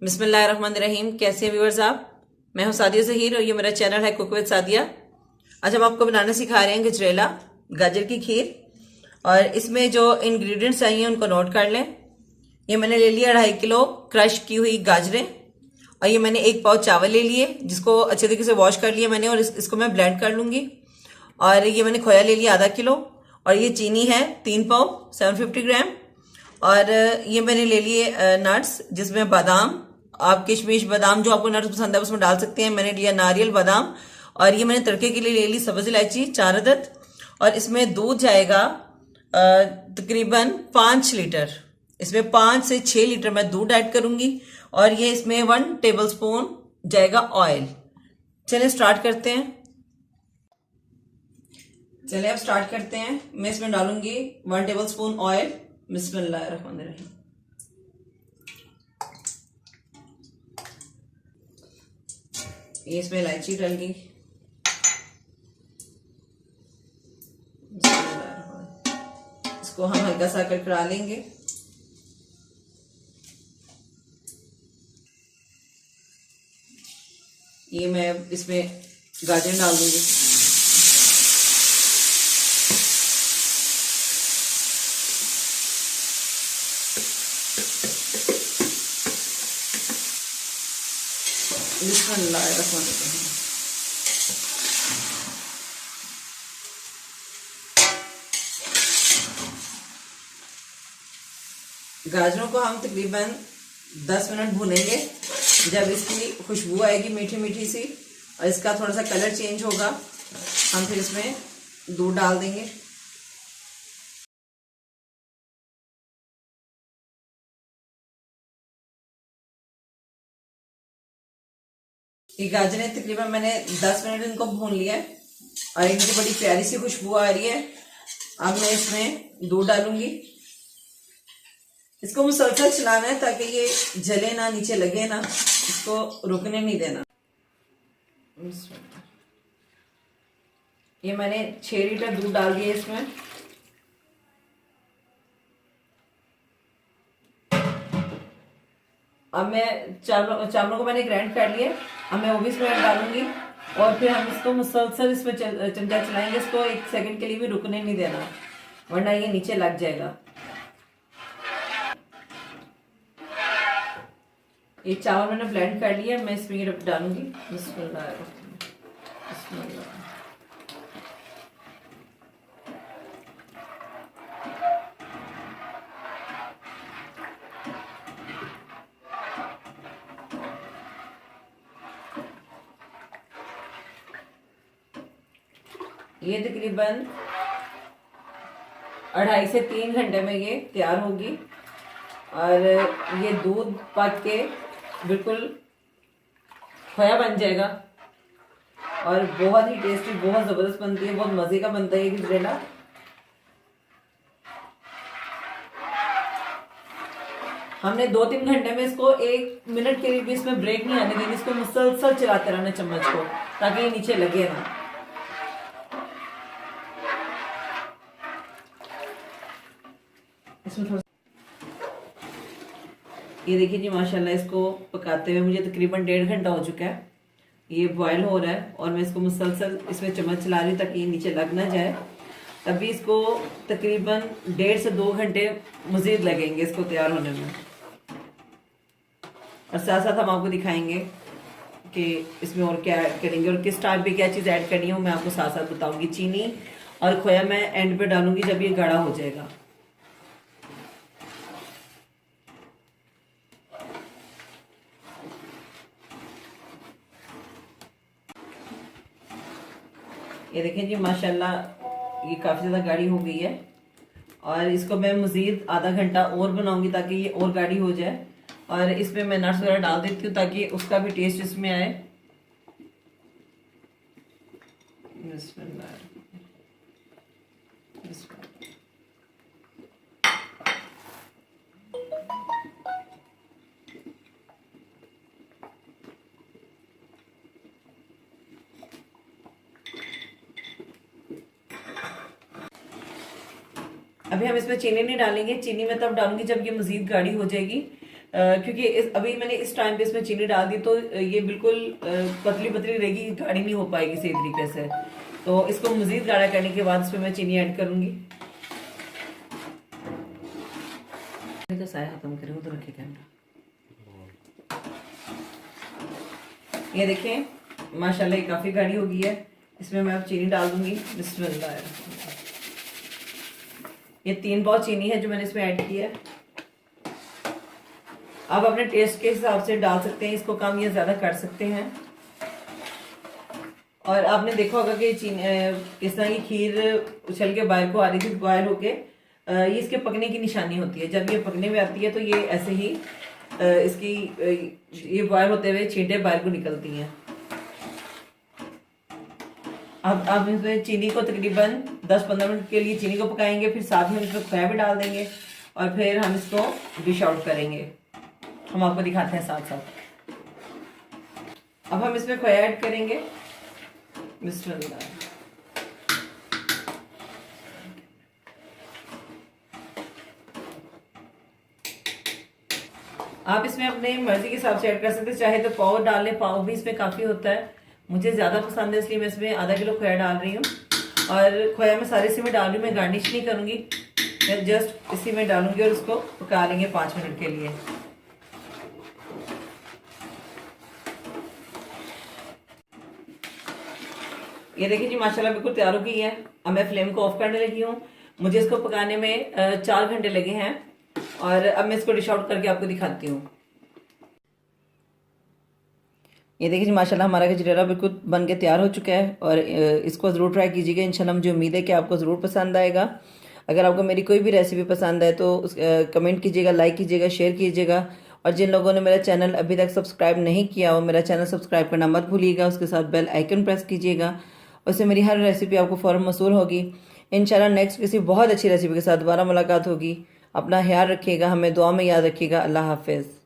बिस्मिल्लाहिर्रहमानिर्रहीम। कैसे हैं व्यूअर्स आप? मैं हूं सादिया ज़हीर और ये मेरा चैनल है कुक विद सादिया। आज हम आपको बनाना सिखा रहे हैं गजरेला गाजर की खीर। और इसमें जो इंग्रेडिएंट्स चाहिए उनको नोट कर लें। ये मैंने ले लिया 2.5 किलो क्रश की हुई गाजरें, और ये मैंने 1 पाव चावल ले लिए जिसको अच्छे तरीके से वॉश कर लिया मैंने, और इसको मैं ब्लेंड कर लूँगी। और ये मैंने खोया ले लिया आधा किलो, और ये चीनी है 3 पाव 750 ग्राम। और ये मैंने ले लिए नट्स, जिसमें बादाम, आप किशमिश बादाम जो आपको नट्स पसंद है उसमें डाल सकते हैं। मैंने लिया नारियल बादाम, और ये मैंने तड़के के लिए ले ली सब्ज इलायची 4 अदद। और इसमें दूध जाएगा तकरीबन 5 लीटर। इसमें 5 से 6 लीटर मैं दूध ऐड करूंगी। और ये इसमें 1 टेबल स्पून जाएगा ऑयल। चलिए स्टार्ट करते हैं। चलिए अब स्टार्ट करते हैं। मैं इसमें डालूंगी 1 टेबल स्पून ऑयल। बिस्मिल्लाहिर्रहमानिर्रहीम। ये इसमें इलायची डल गई। इसको हम हल्का सा कड़कड़ा लेंगे। ये मैं इसमें गाजर डाल दूंगी। बिस्मिल्लाहिर्रहमानिर्रहीम। गाजरों को हम तकरीबन 10 मिनट भूनेंगे। जब इसकी खुशबू आएगी मीठी मीठी सी और इसका थोड़ा सा कलर चेंज होगा, हम फिर इसमें दूध डाल देंगे। ये गाजरें तकरीबन मैंने 10 मिनट इनको भून लिया है और इनकी बड़ी प्यारी सी खुशबू आ रही है। अब मैं इसमें दूध डालूंगी। इसको मुसलसल चलाना है ताकि ये जले ना, नीचे लगे ना, इसको रुकने नहीं देना। ये मैंने 6 लीटर दूध डाल दिया इसमें। अब मैं चावलों को मैंने ग्राइंड कर लिया। अब मैं वो भी इसमें डालूंगी और फिर हम इसको मुसलसल इसमें चमचा चलाएंगे। इसको 1 सेकंड के लिए भी रुकने नहीं देना, वरना ये नीचे लग जाएगा। ये चावल मैंने ब्लेंड कर लिया, मैं इसमें ये डालूंगी। बिस्मिल्लाह। ये तकरीबन 2.5 से 3 घंटे में ये तैयार होगी। और ये दूध पक के बिल्कुल खोया बन जाएगा और बहुत ही टेस्टी, बहुत जबरदस्त बनती है, बहुत मजे का बनता है ये गजरेला। हमने 2-3 घंटे में इसको 1 मिनट के लिए भी इसमें ब्रेक नहीं आने देनी। इसको मुसलसल चलाते रहना चम्मच को, ताकि ये नीचे लगे ना। इसमें थोड़ा ये देखिए जी, माशाल्लाह इसको पकाते हुए मुझे तकरीबन 1.5 घंटा हो चुका है। ये बॉयल हो रहा है और मैं इसको मुसलसल इसमें चम्मच चला रही हूँ ताकि ये नीचे लग ना जाए। तभी इसको तकरीबन 1.5 से 2 घंटे मजीद लगेंगे इसको तैयार होने में। और साथ साथ हम आपको दिखाएंगे कि इसमें और क्या ऐड करेंगे और किस टाइप पे क्या चीज़ ऐड करनी है, मैं आपको साथ साथ बताऊंगी। चीनी और खोया मैं एंड पे डालूंगी जब ये गाढ़ा हो जाएगा। ये देखें जी, माशाल्लाह ये काफ़ी ज़्यादा गाढ़ी हो गई है। और इसको मैं मज़ीद आधा घंटा और बनाऊंगी ताकि ये और गाढ़ी हो जाए। और इसमें मैं नट्स वगैरह डाल देती हूँ ताकि उसका भी टेस्ट इसमें आए। अभी हम इसमें चीनी नहीं डालेंगे। चीनी मैं तब डालूंगी जब ये मजीद गाढ़ी हो जाएगी। क्योंकि अभी मैंने इस टाइम पे इसमें चीनी डाल दी तो ये बिल्कुल पतली पतली रहेगी, गाढ़ी नहीं हो पाएगी सही तरीके से। तो इसको मजीद गाढ़ा करने के बाद इसमें मैं चीनी ऐड करूंगी। तो साया खत्म करें, उधर रखे कैमरा। ये देखें माशाल्लाह ये काफ़ी गाढ़ी हो गई है। इसमें मैं अब चीनी डाल दूंगी। बिस्मिल्लाह। ये 3 पाव चीनी है जो मैंने इसमें ऐड की है। आप अपने टेस्ट के हिसाब से डाल सकते हैं, इसको कम या ज़्यादा कर सकते हैं। और आपने देखा होगा कि इस तरह की खीर उछल के बाहर को आ रही थी, बॉयल होके, ये इसके पकने की निशानी होती है। जब ये पकने में आती है तो ये ऐसे ही इसकी ये बॉयल होते हुए छींटे बाहर को निकलती हैं। अब आप इसमें चीनी को तकरीबन 10-15 मिनट के लिए चीनी को पकाएंगे, फिर साथ में इसमें खोया भी डाल देंगे और फिर हम इसको डिश आउट करेंगे। हम आपको दिखाते हैं साथ साथ। अब हम इसमें खोया ऐड करेंगे। बिस्मिल्लाह। आप इसमें अपने मर्जी के हिसाब से ऐड कर सकते हैं, चाहे तो पाव डाल लें, पाव भी इसमें काफ़ी होता है। मुझे ज़्यादा पसंद है इसलिए मैं इसमें आधा किलो खोया डाल रही हूँ। और खोया मैं सारे इसी में डाल रही हूँ, मैं गार्निश नहीं करूँगी, मैं जस्ट इसी में डालूंगी और उसको पका लेंगे 5 मिनट के लिए। ये देखिए जी माशाल्लाह बिल्कुल तैयार हो गई है। अब मैं फ्लेम को ऑफ करने लगी हूँ। मुझे इसको पकाने में 4 घंटे लगे हैं और अब मैं इसको डिश आउट करके आपको दिखाती हूँ। ये देखिए जी माशाल्लाह हमारा गजरेला बिल्कुल बन के तैयार हो चुका है और इसको ज़रूर ट्राई कीजिएगा। इंशाल्लाह मुझे उम्मीद है कि आपको ज़रूर पसंद आएगा। अगर आपको मेरी कोई भी रेसिपी पसंद आए तो कमेंट कीजिएगा, लाइक कीजिएगा, शेयर कीजिएगा। और जिन लोगों ने मेरा चैनल अभी तक सब्सक्राइब नहीं किया वो मेरा चैनल सब्सक्राइब करना मत भूलिएगा। उसके साथ बेल आइकन प्रेस कीजिएगा, उससे मेरी हर रेसिपी आपको फ़ौरन मौसूल होगी। इंशाल्लाह नेक्स्ट किसी बहुत अच्छी रेसिपी के साथ दोबारा मुलाकात होगी। अपना ख्याल रखिएगा, हमें दुआ में याद रखिएगा। अल्लाह हाफिज़।